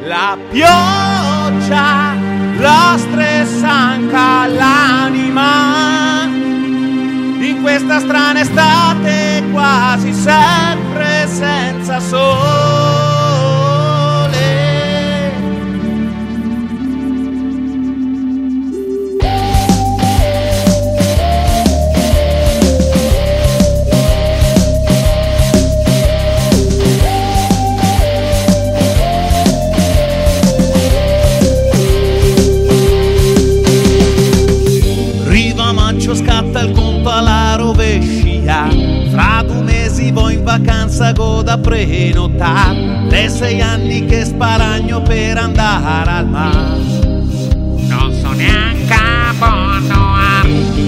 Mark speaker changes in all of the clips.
Speaker 1: La pioggia la stressanca l'anima in questa strana estate quasi sempre senza sole. Scatta il conto alla rovescia, fra 2 mesi vo in vacanza, godo a prenotare, dai 6 anni che sparagno per andare al mare.
Speaker 2: Non so neanche buono.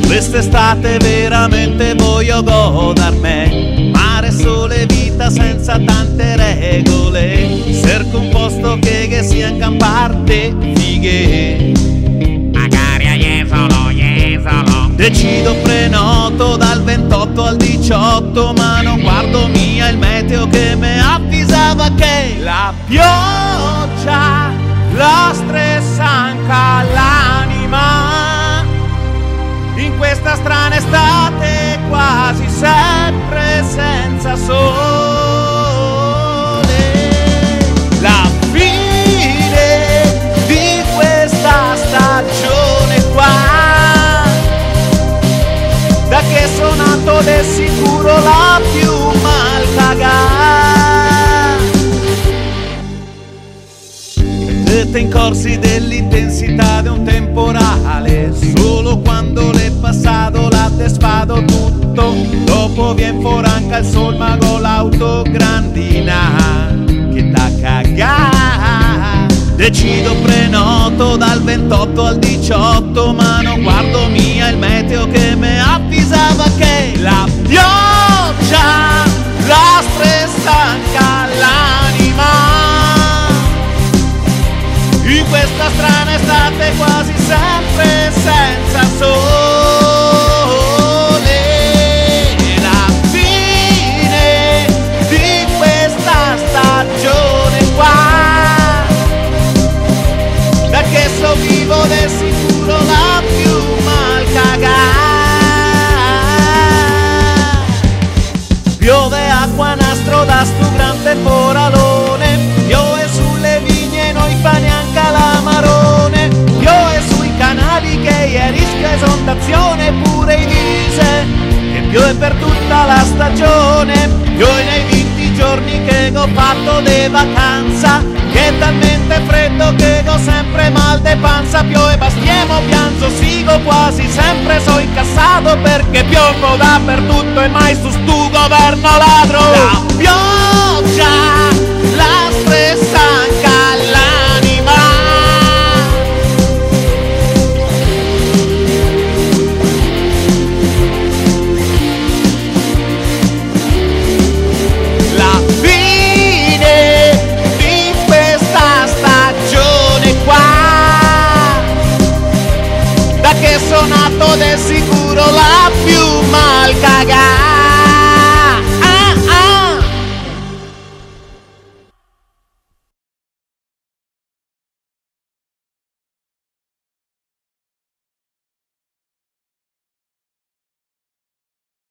Speaker 1: Quest'estate veramente voglio godermi, mare, sole, vita senza tante regole, cerco un posto che sia in camparte fighe.
Speaker 2: Magari a Jesolo.
Speaker 1: Decido prenoto dal 28 al 18, ma non guardo mia il meteo che mi avvisava che la pioggia la stressanca l'anima in questa strana estate quasi sempre senza sole. La fine di questa stagione qua, da che sono nato de sicuro la più mal cagata. Vedete in corsi dell'intensità di un temporale, solo quando l'è passato l'ha desfato tutto, dopo vien fuori anche il sol mago l'autograndina che da cagà. Decido prenoto dal 28 al 18, ma non guardo mia il meteo che mi avvisava che la pioggia la stressanca l'anima in questa strana estate quasi sempre senza sole. La fine di questa stagione qua, da che so vivo del sicuro la più mal cagata. Piove acqua nastro da stu gran temporalone, piove sulle vigne non fa neanche la marone, piove sui canali che è rischio esondazione, pure i dise, e piove per tutta la stagione, piove nei 20 giorni che ho fatto de vacanza, che è talmente freddo che ho sempre mal de panza, piove bastiemo pianzo sigo quasi sempre so incassato perché piombo dappertutto e mai su stu governo ladro.